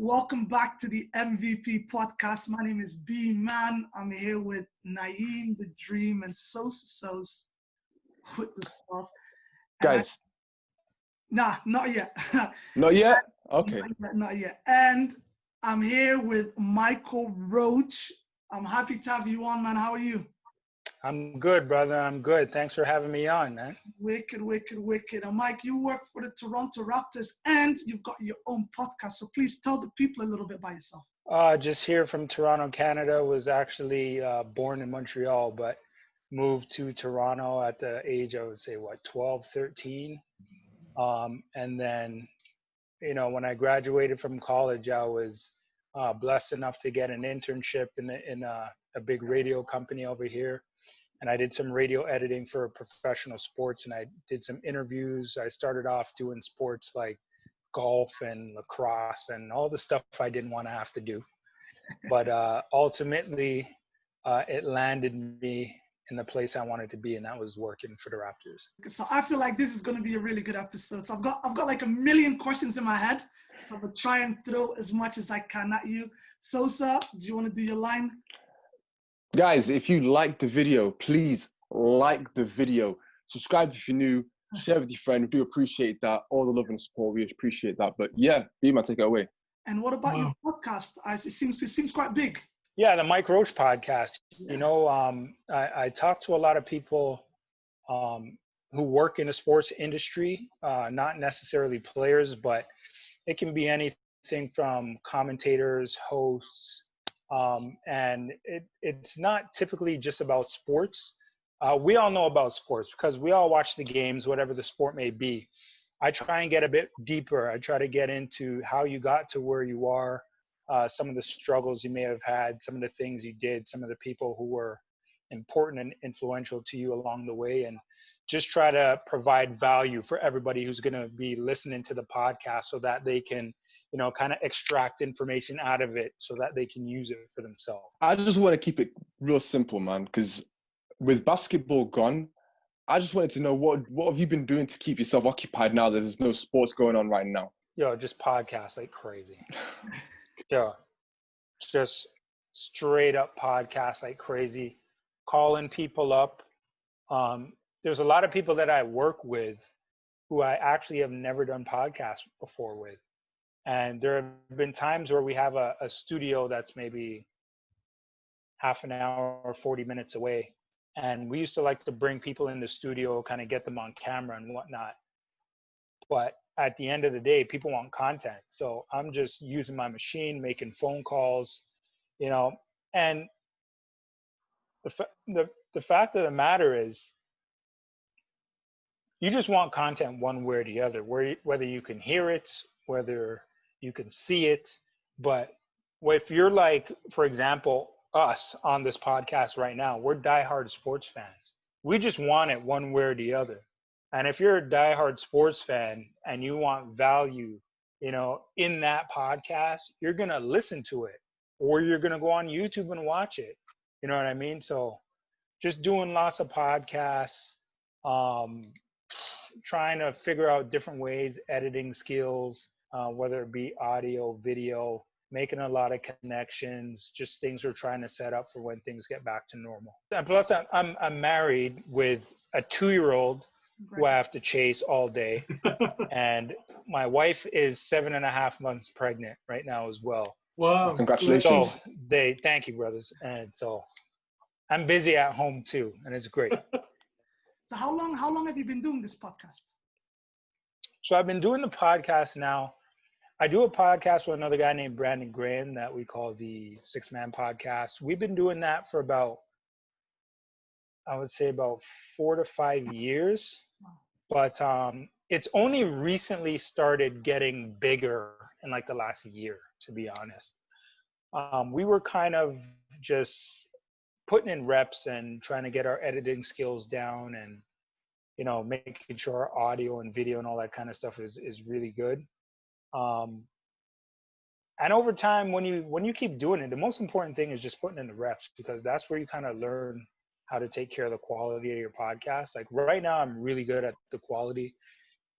Welcome back to the MVP podcast. My name is B Man. I'm here with Naeem, the Dream, and Sos with the sauce. Guys, not yet. not yet? Okay. Not yet. And I'm here with Michael Roach. I'm happy to have you on, man. How are you? I'm good, brother. I'm good. Thanks for having me on, man. Wicked. And Mike, you work for the Toronto Raptors and you've got your own podcast. So please tell the people a little bit about yourself. Just here from Toronto, Canada. Was actually born in Montreal, but moved to Toronto at the age, I would say, 12, 13. And then, when I graduated from college, I was blessed enough to get an internship in a big radio company over here. And I did some radio editing for professional sports, and I did some interviews. I started off doing sports like golf and lacrosse and all the stuff I didn't want to have to do. But ultimately, it landed me in the place I wanted to be, and that was working for the Raptors. So I feel like this is going to be a really good episode. So I've got like a million questions in my head. So I'm going to try and throw as much as I can at you. Sosa, do you want to do your line? Guys, if you like the video, please like the video. Subscribe if you're new. Share with your friend. We do appreciate that. All the love and support. We appreciate that. But yeah, B-Man, take it away. And what about your podcast? It seems quite big. Yeah, the Mike Roach podcast. I talk to a lot of people who work in the sports industry, not necessarily players, but it can be anything from commentators, hosts, and it's not typically just about sports. We all know about sports because we all watch the games, whatever the sport may be. I try and get a bit deeper. I try to get into how you got to where you are, some of the struggles you may have had, some of the things you did, some of the people who were important and influential to you along the way, and just try to provide value for everybody who's going to be listening to the podcast so that they can kind of extract information out of it so that they can use it for themselves. I just want to keep it real simple, man, because with basketball gone, I just wanted to know what have you been doing to keep yourself occupied now that there's no sports going on right now? Just podcasts like crazy. Just straight up podcasts like crazy, calling people up. There's a lot of people that I work with who I actually have never done podcasts before with. And there have been times where we have a studio that's maybe half an hour or 40 minutes away. And we used to like to bring people in the studio, kind of get them on camera and whatnot. But at the end of the day, people want content. So I'm just using my machine, making phone calls, and the fact of the matter is, you just want content one way or the other, whether you can hear it, whether you can see it. But if you're like, for example, us on this podcast right now, we're diehard sports fans. We just want it one way or the other. And if you're a diehard sports fan and you want value, in that podcast, you're going to listen to it, or you're going to go on YouTube and watch it. You know what I mean? So just doing lots of podcasts, trying to figure out different ways, editing skills, whether it be audio, video, making a lot of connections, just things we're trying to set up for when things get back to normal. And plus, I'm married with a 2-year-old who I have to chase all day. And my wife is 7.5 months pregnant right now as well. Wow. Congratulations. So thank you, brothers. And so I'm busy at home too, and it's great. So how long have you been doing this podcast? So I've been doing the podcast now. I do a podcast with another guy named Brandon Graham that we call the 6-Man Podcast. We've been doing that for about 4 to 5 years. But it's only recently started getting bigger in like the last year, to be honest. We were kind of just putting in reps and trying to get our editing skills down and, making sure our audio and video and all that kind of stuff is really good. And over time, when you keep doing it, the most important thing is just putting in the reps, because that's where you kind of learn how to take care of the quality of your podcast. Like right now, I'm really good at the quality.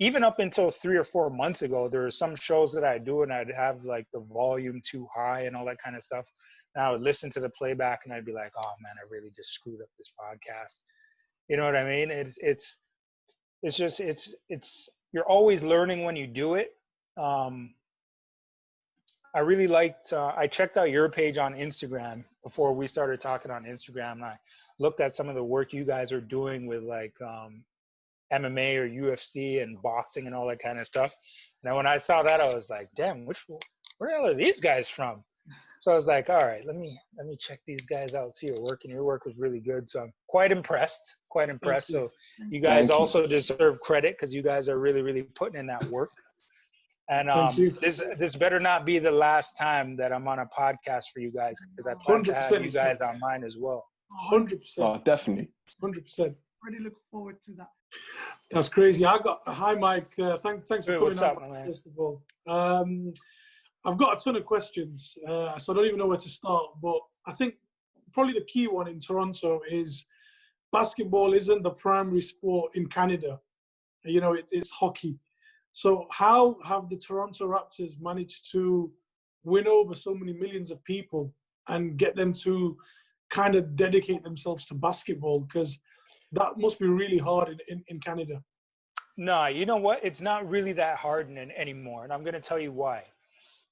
even up until 3 or 4 months ago, there were some shows that I do and I'd have like the volume too high and all that kind of stuff. And I would listen to the playback and I'd be like, oh man, I really just screwed up this podcast. You know what I mean? It's you're always learning when you do it. I really liked, I checked out your page on Instagram before we started talking on Instagram. And I looked at some of the work you guys are doing with like MMA or UFC and boxing and all that kind of stuff. And when I saw that, I was like, damn, where the hell are these guys from? So I was like, all right, let me check these guys out, see your work. And your work was really good. So I'm quite impressed. So you guys also deserve credit because you guys are really, really putting in that work. And this better not be the last time that I'm on a podcast for you guys, because I plan to have you guys on mine as well. 100%. Oh, definitely. 100%. Really look forward to that. That's crazy. Hi, Mike. Thanks for coming up, on, man? first of all. I've got a ton of questions, so I don't even know where to start. But I think probably the key one in Toronto is basketball isn't the primary sport in Canada. You know, it's hockey. So how have the Toronto Raptors managed to win over so many millions of people and get them to kind of dedicate themselves to basketball? Because that must be really hard in Canada. No, you know what? It's not really that hard anymore. And I'm going to tell you why.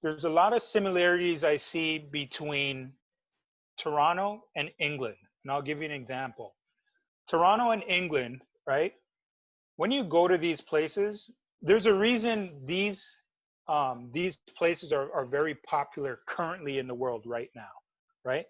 There's a lot of similarities I see between Toronto and England. And I'll give you an example. Toronto and England, right? When you go to these places, there's a reason these places are very popular currently in the world right now, right?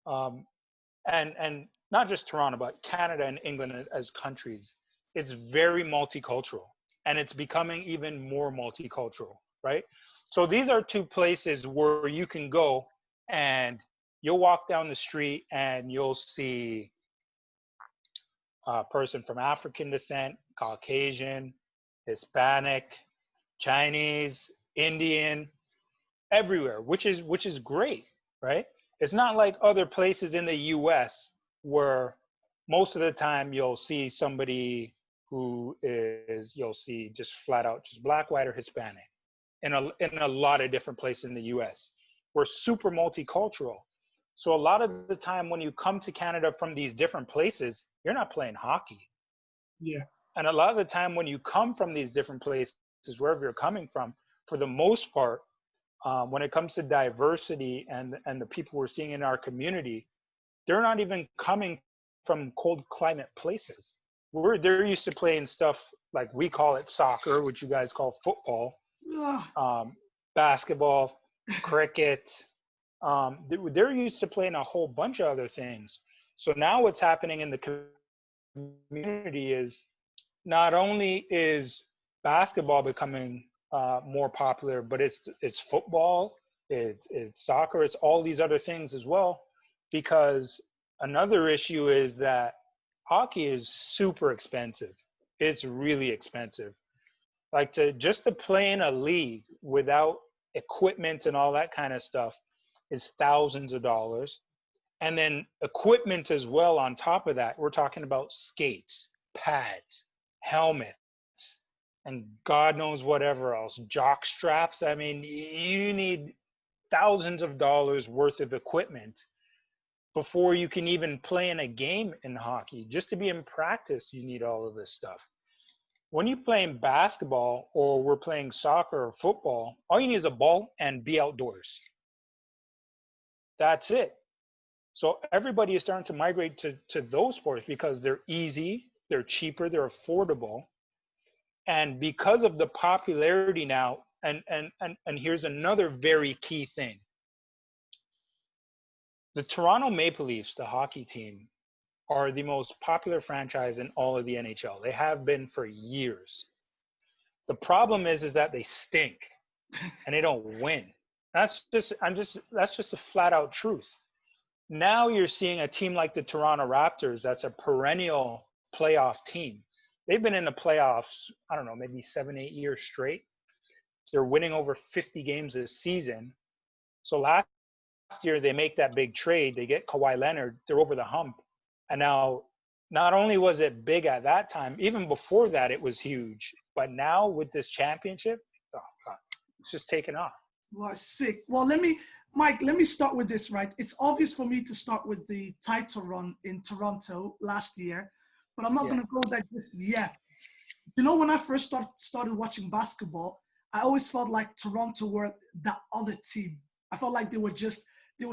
And not just Toronto, but Canada and England as countries. It's very multicultural, and it's becoming even more multicultural, right? So these are two places where you can go and you'll walk down the street and you'll see a person from African descent, Caucasian, Hispanic, Chinese, Indian, everywhere, which is great, right? It's not like other places in the US where most of the time you'll see somebody you'll see just flat out just black, white, or Hispanic in a lot of different places in the US. We're super multicultural. So a lot of the time when you come to Canada from these different places, you're not playing hockey. Yeah. And a lot of the time when you come from these different places, wherever you're coming from, for the most part, when it comes to diversity and the people we're seeing in our community, they're not even coming from cold climate places. They're used to playing stuff like we call it soccer, which you guys call football, basketball, cricket. They're used to playing a whole bunch of other things. So now what's happening in the community is not only is basketball becoming more popular, but it's football, it's soccer, it's all these other things as well. Because another issue is that hockey is super expensive. It's really expensive. Like to play in a league without equipment and all that kind of stuff is thousands of dollars. And then equipment as well on top of that. We're talking about skates, pads, helmets, and God knows whatever else, jock straps. I mean, you need thousands of dollars worth of equipment before you can even play in a game in hockey. Just to be in practice, you need all of this stuff. When you're playing basketball or we're playing soccer or football, all you need is a ball and be outdoors. That's it. So everybody is starting to migrate to those sports because they're easy, they're cheaper, they're affordable. And because of the popularity now, and here's another very key thing. The Toronto Maple Leafs, the hockey team, are the most popular franchise in all of the NHL. They have been for years. The problem is that they stink and they don't win. That's just a flat out truth. Now you're seeing a team like the Toronto Raptors that's a perennial playoff team. They've been in the playoffs, I don't know, maybe 7-8 years straight. They're winning over 50 games this season. So last year they make that big trade. They get Kawhi Leonard. They're over the hump. And now not only was it big at that time, even before that it was huge. But now with this championship, oh God, it's just taken off. Well, sick. Well, Mike, let me start with this, right? It's obvious for me to start with the title run in Toronto last year, but I'm not going to go there just yet. You know, when I first started watching basketball, I always felt like Toronto were that other team. I felt like they were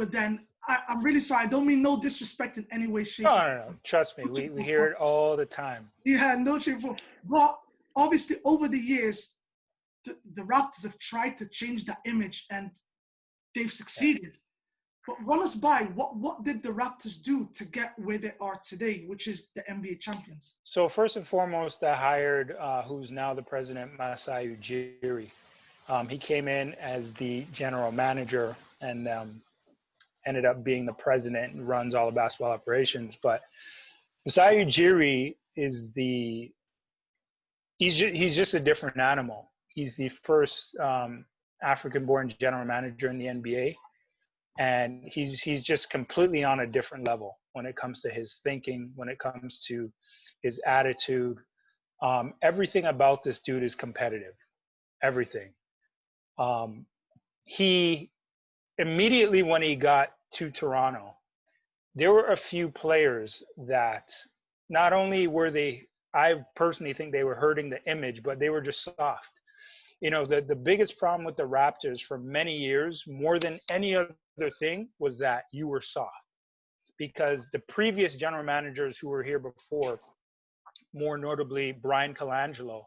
then. I'm really sorry. I don't mean no disrespect in any way, shape. No. Trust me. We hear it all the time. Yeah, no shape. But obviously, over the years, the Raptors have tried to change that image and they've succeeded. But run us by, what did the Raptors do to get where they are today, which is the NBA champions? So first and foremost, I hired who's now the president, Masai Ujiri. He came in as the general manager and ended up being the president and runs all the basketball operations. But Masai Ujiri is he's just a different animal. He's the first African-born general manager in the NBA. And he's just completely on a different level when it comes to his thinking, when it comes to his attitude. Everything about this dude is competitive. Everything. He immediately when he got to Toronto, there were a few players that not only were I personally think they were hurting the image, but they were just soft. You know, the biggest problem with the Raptors for many years, more than any other thing, was that you were soft. Because the previous general managers who were here before, more notably Brian Colangelo,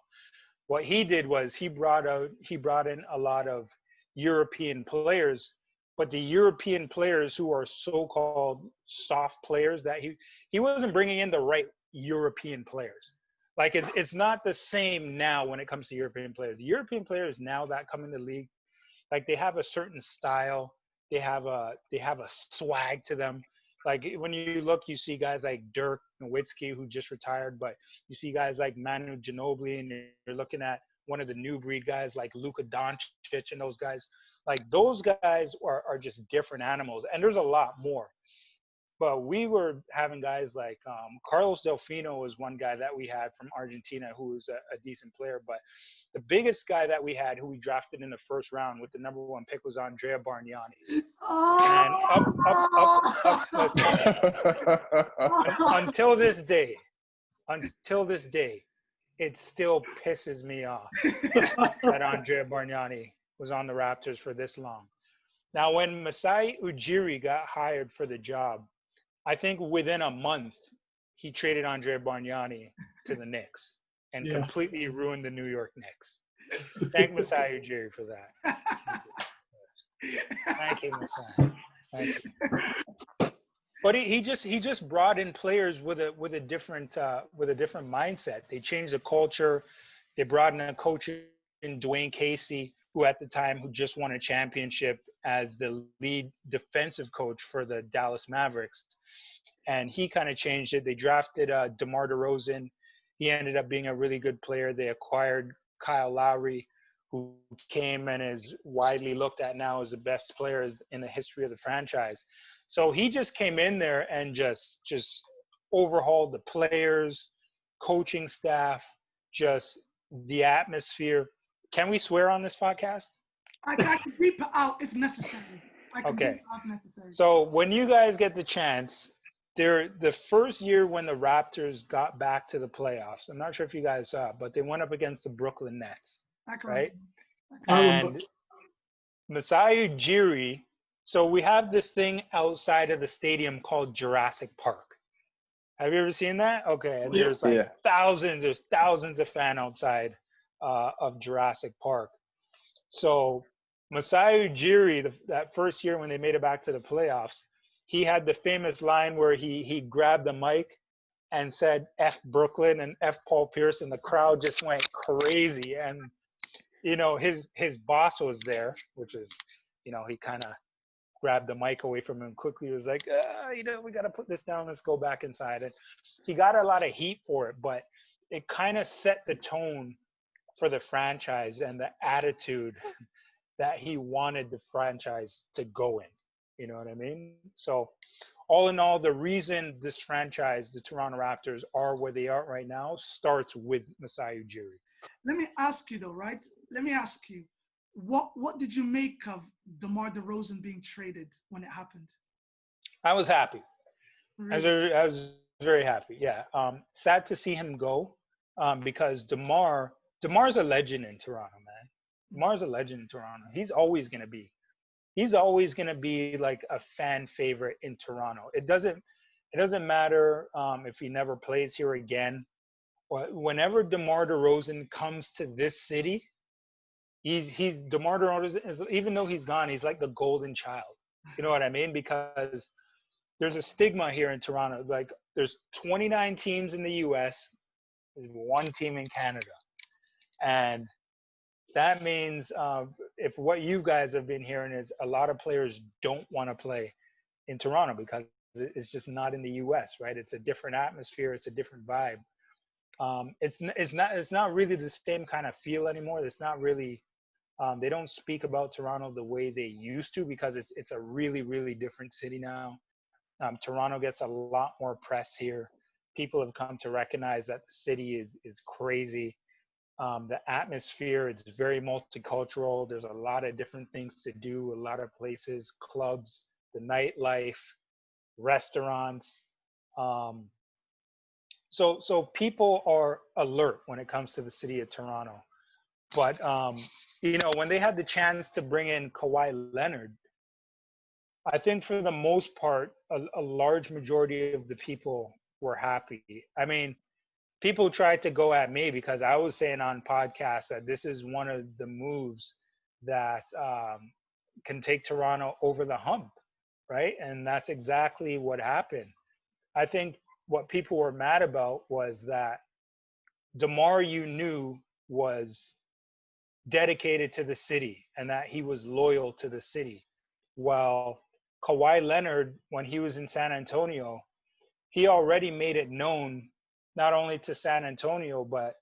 what he did was he brought in a lot of European players, but the European players who are so-called soft players, that he wasn't bringing in the right European players. Like it's not the same now when it comes to European players. The European players now that come in the league, like they have a certain style, they have a swag to them. Like when you look, you see guys like Dirk Nowitzki, who just retired, but you see guys like Manu Ginobili, and you're looking at one of the new breed guys like Luka Doncic and those guys. Like those guys are just different animals, and there's a lot more. But we were having guys like Carlos Delfino was one guy that we had from Argentina who was a decent player. But the biggest guy that we had who we drafted in the first round with the number 1 pick was Andrea Bargnani. And until this day, it still pisses me off that Andrea Bargnani was on the Raptors for this long. Now, when Masai Ujiri got hired for the job, I think within a month, he traded Andrea Bargnani to the Knicks and completely ruined the New York Knicks. Thank Masai Ujiri for that. Thank you, Masai. Thank you. But he just brought in players with a different mindset. They changed the culture. They brought in a coach in Dwayne Casey, who at the time who just won a championship as the lead defensive coach for the Dallas Mavericks. And he kind of changed it. They drafted DeMar DeRozan. He ended up being a really good player. They acquired Kyle Lowry, who came and is widely looked at now as the best player in the history of the franchise. So he just came in there and just overhauled the players, coaching staff, just the atmosphere. Can we swear on this podcast? I can beep it out if necessary. Okay. So when you guys get the chance, the first year when the Raptors got back to the playoffs, I'm not sure if you guys saw it, but they went up against the Brooklyn Nets, right? And Masai Ujiri, so we have this thing outside of the stadium called Jurassic Park. Have you ever seen that? Okay, and there's thousands of fans outside of Jurassic Park. So Masai Ujiri, that first year when they made it back to the playoffs, he had the famous line where he grabbed the mic and said F Brooklyn and F Paul Pierce, and the crowd just went crazy. And you know, his boss was there, which is, you know, he kind of grabbed the mic away from him quickly. He was like, you know, we got to put this down. Let's go back inside. And he got a lot of heat for it, but it kind of set the tone for the franchise and the attitude that he wanted the franchise to go in. You know what I mean? So all in all, the reason this franchise, the Toronto Raptors, are where they are right now starts with Masai Ujiri. Let me ask you though, right? Let me ask you, what did you make of DeMar DeRozan being traded when it happened? I was happy. Really? I was very happy. Yeah. Sad to see him go, because DeMar's a legend in Toronto, man. DeMar's a legend in Toronto. He's always gonna be. He's always gonna be like a fan favorite in Toronto. It doesn't matter if he never plays here again. Whenever DeMar DeRozan comes to this city, he's DeMar DeRozan is, even though he's gone, he's like the golden child. You know what I mean? Because there's a stigma here in Toronto. Like there's 29 teams in the US, there's one team in Canada. And that means if what you guys have been hearing is a lot of players don't want to play in Toronto because it's just not in the US, right? It's a different atmosphere, it's a different vibe. It's not really the same kind of feel anymore. It's not really they don't speak about Toronto the way they used to because it's a really, really different city now. Toronto gets a lot more press here. People have come to recognize that the city is crazy. The atmosphere, it's very multicultural. There's a lot of different things to do, a lot of places, clubs, the nightlife, restaurants. So people are alert when it comes to the city of Toronto. But, when they had the chance to bring in Kawhi Leonard, I think for the most part, a large majority of the people were happy. I mean, people tried to go at me because I was saying on podcasts that this is one of the moves that can take Toronto over the hump, right? And that's exactly what happened. I think what people were mad about was that DeMar, you knew, was dedicated to the city and that he was loyal to the city. Well, Kawhi Leonard, when he was in San Antonio, he already made it known not only to San Antonio, but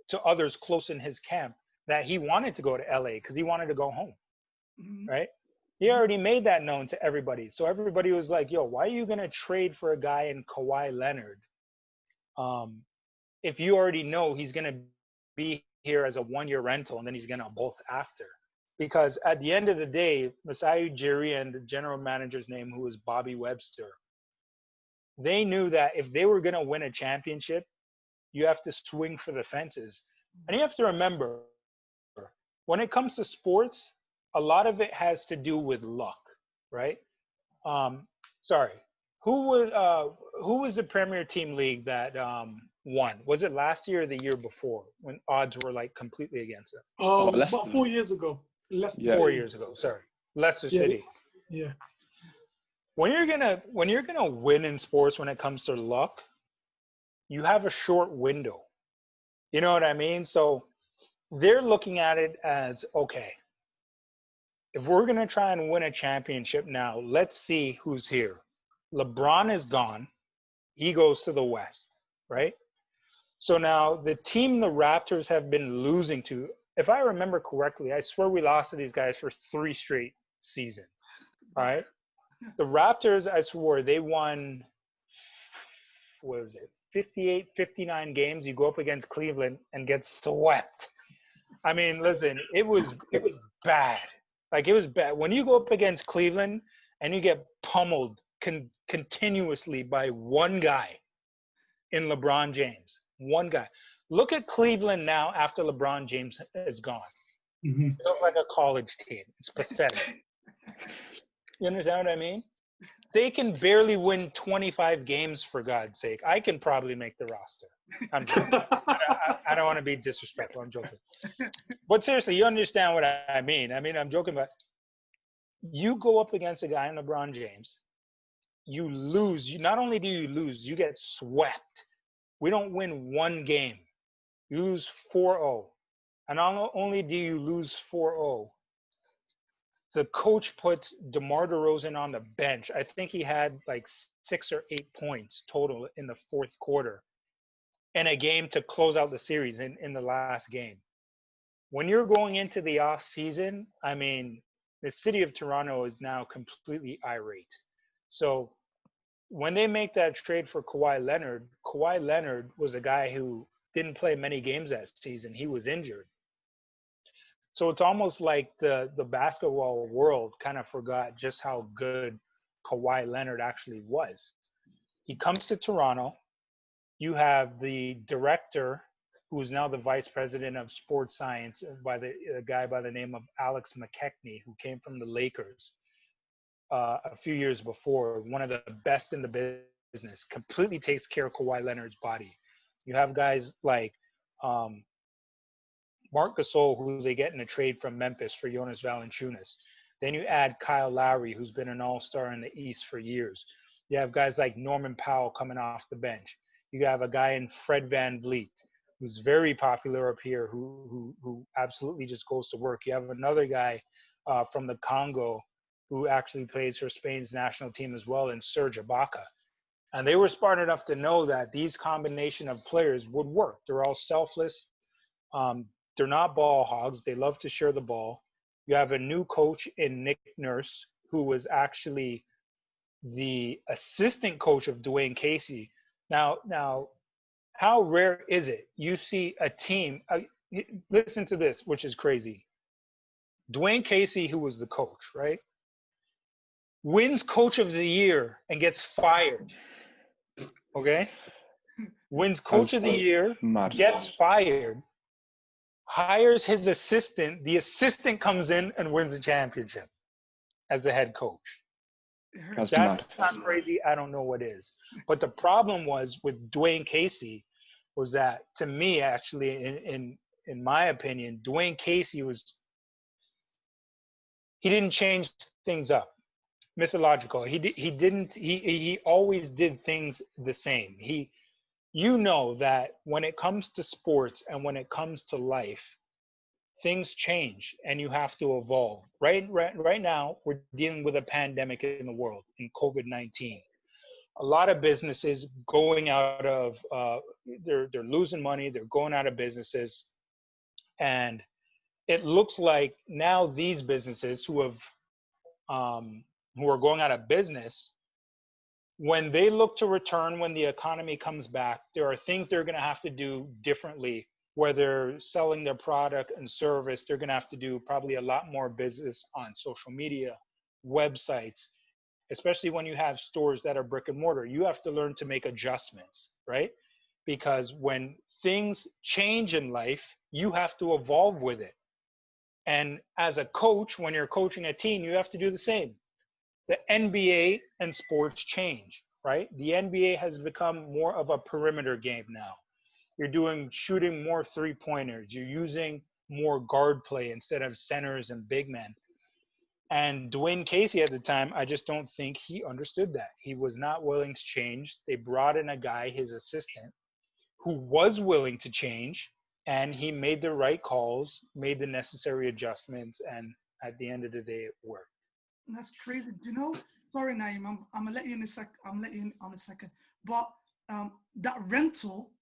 to others close in his camp that he wanted to go to LA because he wanted to go home, right? He already made that known to everybody. So everybody was like, yo, why are you going to trade for a guy in Kawhi Leonard if you already know he's going to be here as a one-year rental and then he's going to bolt after? Because at the end of the day, Masai Ujiri and the general manager's name, who was Bobby Webster, they knew that if they were going to win a championship, you have to swing for the fences. And you have to remember, when it comes to sports, a lot of it has to do with luck, right? Sorry, who was the Premier Team League that won? Was it last year or the year before when odds were like completely against it? Oh, it was about 4 years ago. Leicester Yeah. 4 years ago, sorry. Leicester City. Yeah. When you're gonna win in sports when it comes to luck, you have a short window. You know what I mean? So they're looking at it as, okay, if we're gonna try and win a championship now, let's see who's here. LeBron is gone. He goes to the West, right? So now the team the Raptors have been losing to, if I remember correctly, I swear we lost to these guys for 3 straight seasons. All right. The Raptors, I swore, they won, what was it, 58, 59 games. You go up against Cleveland and get swept. I mean, listen, it was bad. Like, it was bad. When you go up against Cleveland and you get pummeled continuously by one guy in LeBron James, one guy. Look at Cleveland now after LeBron James is gone. It looks like a college team. It's pathetic. You understand what I mean? They can barely win 25 games, for God's sake. I can probably make the roster. I'm joking. I don't want to be disrespectful. I'm joking. But seriously, you understand what I mean. I mean, I'm joking, but you go up against a guy in LeBron James, you lose. Not only do you lose, you get swept. We don't win one game. You lose 4-0. And not only do you lose 4-0, the coach puts DeMar DeRozan on the bench. I think he had like 6 or 8 points total in the fourth quarter in a game to close out the series in the last game. When you're going into the off season, I mean, the city of Toronto is now completely irate. So when they make that trade for Kawhi Leonard was a guy who didn't play many games that season. He was injured. So it's almost like the basketball world kind of forgot just how good Kawhi Leonard actually was. He comes to Toronto. You have the director, who's now the vice president of sports science, a guy by the name of Alex McKechnie, who came from the Lakers a few years before, one of the best in the business, completely takes care of Kawhi Leonard's body. You have guys like Marc Gasol, who they get in a trade from Memphis for Jonas Valanciunas. Then you add Kyle Lowry, who's been an all-star in the East for years. You have guys like Norman Powell coming off the bench. You have a guy in Fred VanVleet, who's very popular up here, who absolutely just goes to work. You have another guy from the Congo who actually plays for Spain's national team as well, in Serge Ibaka. And they were smart enough to know that these combination of players would work. They're all selfless. They're not ball hogs. They love to share the ball. You have a new coach in Nick Nurse, who was actually the assistant coach of Dwayne Casey. Now, how rare is it? You see a team, listen to this, which is crazy. Dwayne Casey, who was the coach, right, wins coach of the year and gets fired. Okay? Wins coach of the year, gets fired, hires his assistant. The assistant comes in and wins the championship as the head coach. That's not crazy. I don't know what is. But the problem was with Dwayne Casey was that, to me, actually, in my opinion, Dwayne Casey he didn't change things up. Mythological. He always did things the same. You know that when it comes to sports and when it comes to life, things change and you have to evolve. Right now, we're dealing with a pandemic in the world, in COVID-19. A lot of businesses going out of, they're losing money, they're going out of businesses. And it looks like now these businesses who are going out of business, when they look to return, when the economy comes back, there are things they're going to have to do differently. Whether selling their product and service, they're going to have to do probably a lot more business on social media, websites, especially when you have stores that are brick and mortar. You have to learn to make adjustments, right? Because when things change in life, you have to evolve with it. And as a coach, when you're coaching a team, you have to do the same. The NBA and sports change, right? The NBA has become more of a perimeter game now. You're shooting more three-pointers. You're using more guard play instead of centers and big men. And Dwayne Casey at the time, I just don't think he understood that. He was not willing to change. They brought in a guy, his assistant, who was willing to change, and he made the right calls, made the necessary adjustments, and at the end of the day, it worked. That's crazy. Do you know? Sorry, Naeem, I'm gonna let you in a sec. I'm letting you in on a second. But that rental,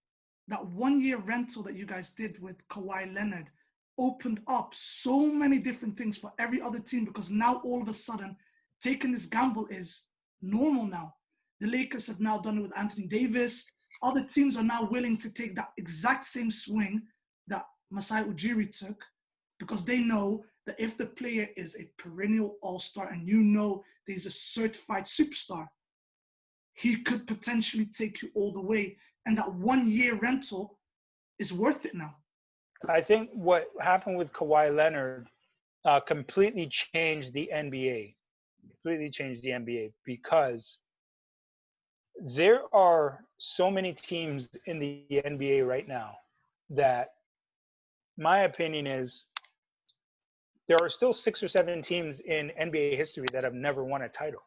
that 1 year rental that you guys did with Kawhi Leonard, opened up so many different things for every other team, because now all of a sudden taking this gamble is normal now. The Lakers have now done it with Anthony Davis. Other teams are now willing to take that exact same swing that Masai Ujiri took, because they know that if the player is a perennial all-star and you know there's a certified superstar, he could potentially take you all the way. And that 1 year rental is worth it now. I think what happened with Kawhi Leonard completely changed the NBA. Because there are so many teams in the NBA right now that my opinion is there are still 6 or 7 teams in NBA history that have never won a title.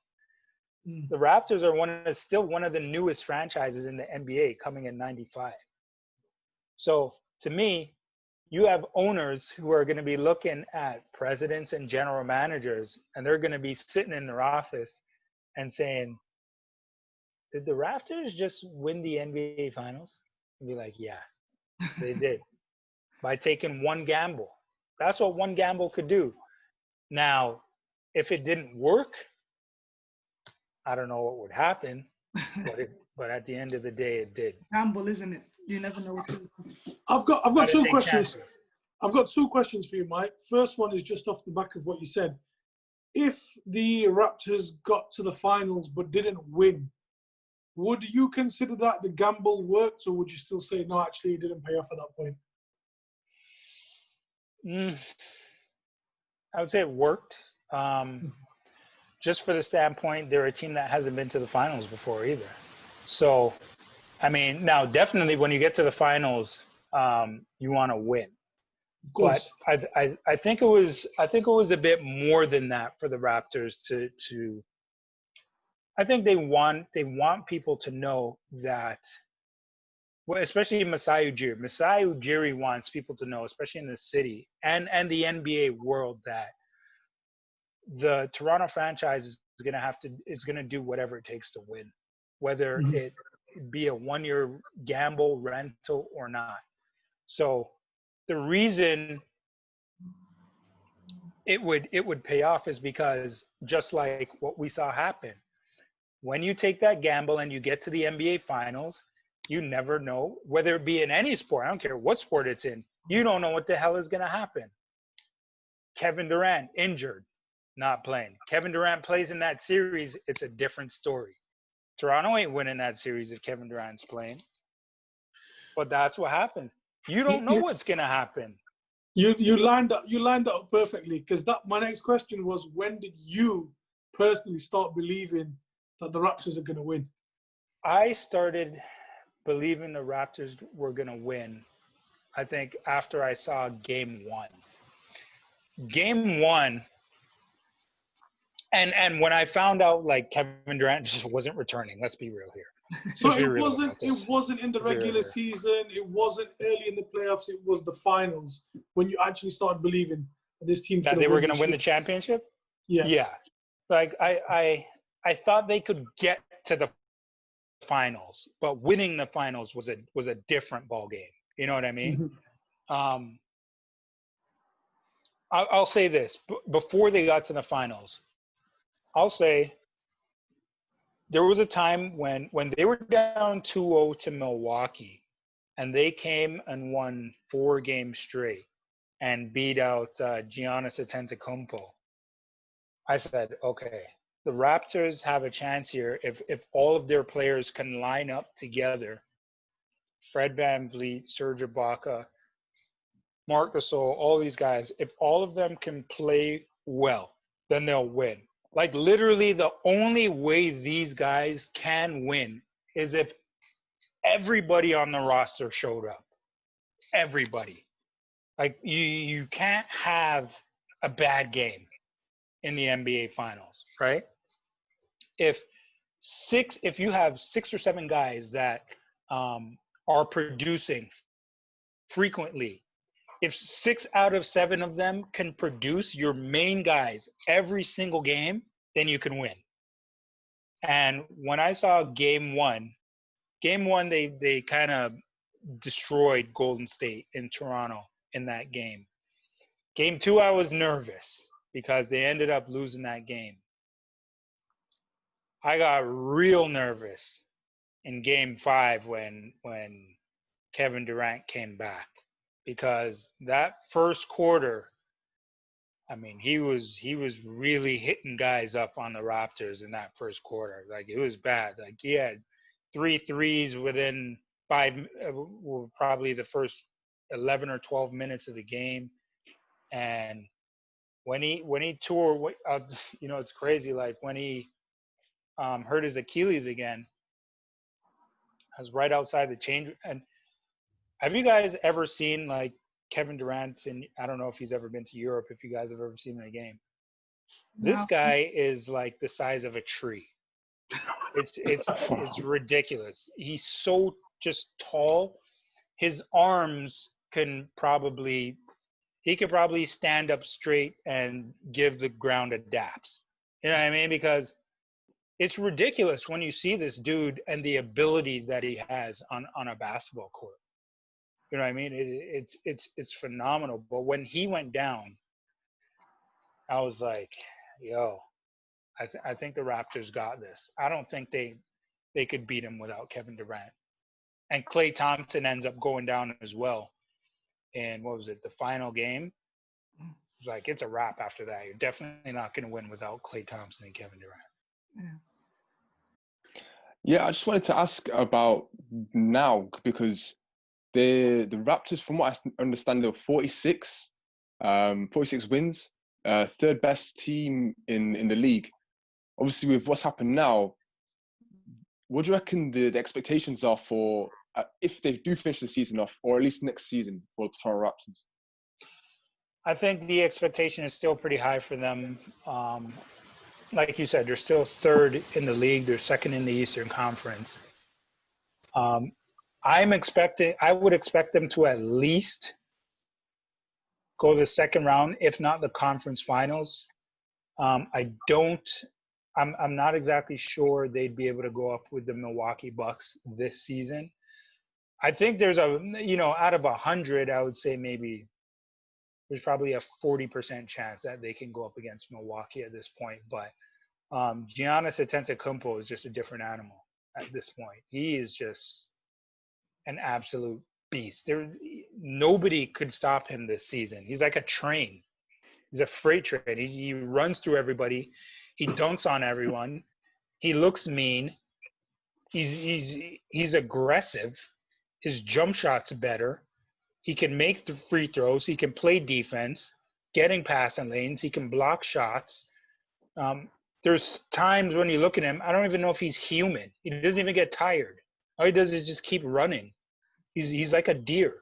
The Raptors are still one of the newest franchises in the NBA, coming in '95. So to me, you have owners who are going to be looking at presidents and general managers, and they're going to be sitting in their office and saying, did the Raptors just win the NBA Finals? And be like, yeah, they did. By taking one gamble. That's what one gamble could do. Now, if it didn't work, I don't know what would happen, but at the end of the day, it did. Gamble, isn't it? You never know what to do. I've got Gotta two take questions. chances. I've got two questions for you, Mike. First one is just off the back of what you said. If the Raptors got to the finals but didn't win, would you consider that the gamble worked, or would you still say, no, actually, it didn't pay off at that point? I would say it worked. Just for the standpoint, they're a team that hasn't been to the finals before either. So, I mean, now definitely when you get to the finals, you want to win. Of course. But I think it was a bit more than that for the Raptors to. I think they want people to know that, well, especially Masai Ujiri. Masai Ujiri wants people to know, especially in the city and the NBA world, that the Toronto franchise is going to do whatever it takes to win, whether it be a 1-year gamble, rental, or not. So the reason it would pay off is because, just like what we saw happen, when you take that gamble and you get to the NBA finals, you never know, whether it be in any sport, I don't care what sport it's in, you don't know what the hell is going to happen. Kevin Durant injured, not playing. Kevin Durant plays in that series, it's a different story. Toronto ain't winning that series if Kevin Durant's playing. But that's what happens. You don't know what's going to happen. You lined that up perfectly, because my next question was, when did you personally start believing that the Raptors are going to win? I started believing the Raptors were going to win, I think, after I saw Game 1. Game 1, and when I found out, like, Kevin Durant just wasn't returning. Let's be real here. So it wasn't in the regular season. It wasn't early in the playoffs. It was the finals when you actually started believing that this team that they were going to win the championship. Yeah. Like I thought they could get to the finals, but winning the finals was a different ball game. You know what I mean? Mm-hmm. I'll say this before they got to the finals. I'll say there was a time when they were down 2-0 to Milwaukee, and they came and won 4 games straight and beat out Giannis Antetokounmpo. I said, okay, the Raptors have a chance here if all of their players can line up together. Fred VanVleet, Serge Ibaka, Marc Gasol, all these guys, if all of them can play well, then they'll win. Like, literally the only way these guys can win is if everybody on the roster showed up. Everybody. Like, you can't have a bad game in the NBA finals, right? If you have 6 or 7 guys that are producing frequently, if 6 out of 7 of them can produce, your main guys, every single game, then you can win. And when I saw game one, they kind of destroyed Golden State in Toronto in that game. Game 2, I was nervous because they ended up losing that game. I got real nervous in game 5 when Kevin Durant came back, because that first quarter, I mean, he was really hitting guys up on the Raptors in that first quarter. Like, it was bad. Like, he had 3 threes within 5, probably the first 11 or 12 minutes of the game. And when he tore, it's crazy. Like, when he hurt his Achilles again, I was right outside the change. And have you guys ever seen, like, Kevin Durant? And I don't know if he's ever been to Europe, if you guys have ever seen him in a game. No. This guy is like the size of a tree. It's ridiculous. He's so just tall. His arms he could probably stand up straight and give the ground a daps. You know what I mean? Because it's ridiculous when you see this dude and the ability that he has on a basketball court. You know what I mean? It's phenomenal. But when he went down, I was like, yo, I think the Raptors got this. I don't think they could beat him without Kevin Durant. And Klay Thompson ends up going down as well. And what was it, the final game? It was like, it's a wrap after that. You're definitely not going to win without Klay Thompson and Kevin Durant. Yeah, I just wanted to ask about now, because the Raptors, from what I understand, they're 46 wins, third best team in the league. Obviously, with what's happened now, what do you reckon the expectations are for if they do finish the season off, or at least next season for the Toronto Raptors? I think the expectation is still pretty high for them. Like you said, they're still third in the league. They're second in the Eastern Conference. I would expect them to at least go to the second round, if not the conference finals. I'm not exactly sure they'd be able to go up with the Milwaukee Bucks this season. I think there's out of 100, I would say maybe there's probably a 40% chance that they can go up against Milwaukee at this point. But Giannis Antetokounmpo is just a different animal at this point. He is just an absolute beast. Nobody could stop him this season. He's like a train. He's a freight train. He runs through everybody. He dunks on everyone. He looks mean. He's aggressive. His jump shot's better. He can make the free throws. He can play defense, getting passing lanes. He can block shots. There's times when you look at him, I don't even know if he's human. He doesn't even get tired. All he does is just keep running. He's like a deer.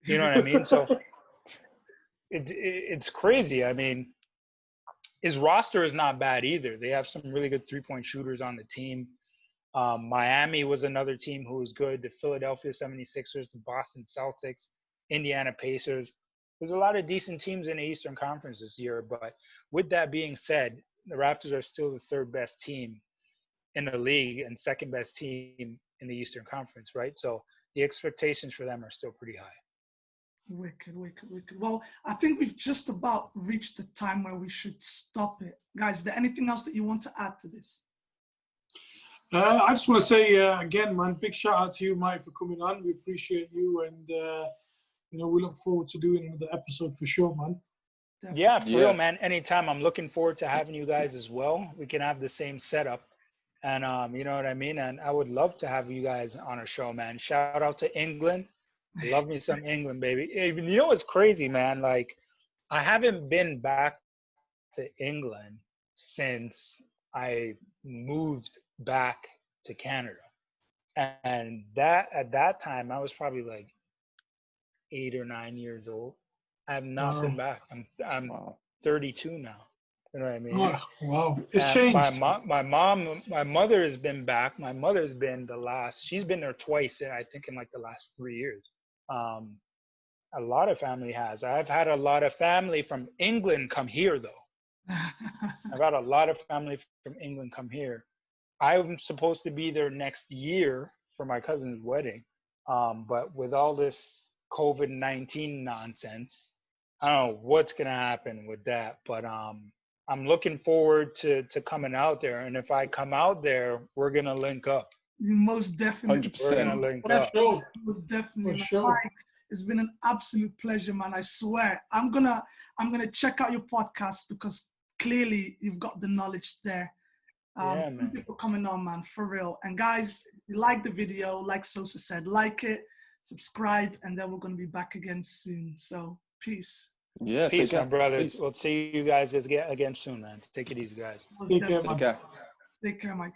You know what I mean? So it's crazy. I mean, his roster is not bad either. They have some really good three-point shooters on the team. Miami was another team who was good. The Philadelphia 76ers, the Boston Celtics, Indiana Pacers. There's a lot of decent teams in the Eastern Conference this year. But with that being said, the Raptors are still the third best team in the league and second best team in the Eastern Conference, right? So the expectations for them are still pretty high. Wicked. Well, I think we've just about reached the time where we should stop it. Guys, is there anything else that you want to add to this? I just want to say, again, man, big shout out to you, Mike, for coming on. We appreciate you. And, we look forward to doing another episode for sure, man. Definitely. Yeah, for real, man. Anytime. I'm looking forward to having you guys as well. We can have the same setup. And, you know what I mean? And I would love to have you guys on a show, man. Shout out to England. Love me some England, baby. Even, you know what's crazy, man? Like, I haven't been back to England since I moved back to Canada. And that at that time, I was probably like 8 or 9 years old. I have not been back. I'm 32 now. You know what I mean? Wow. It's and changed. my mother has been back. My mother's been she's been there twice, I think, in like the last 3 years. A lot of family has. I've had a lot of family from England come here, though. I've had a lot of family from England come here. I'm supposed to be there next year for my cousin's wedding. But with all this COVID-19 nonsense, I don't know what's going to happen with that. But I'm looking forward to coming out there. And if I come out there, we're going to link up. Most definitely. 100%. We're going to link up. Most definitely. Sure. Mike, it's been an absolute pleasure, man. I swear. I'm gonna check out your podcast because clearly you've got the knowledge there. Thank you for coming on, man, for real. And guys, if you like the video, like Sosa said, like it, subscribe, and then we're gonna be back again soon. So peace. Yeah, peace, my brothers. Peace. We'll see you guys again soon, man. Take it easy, guys. Take care, man. Take care, Mike.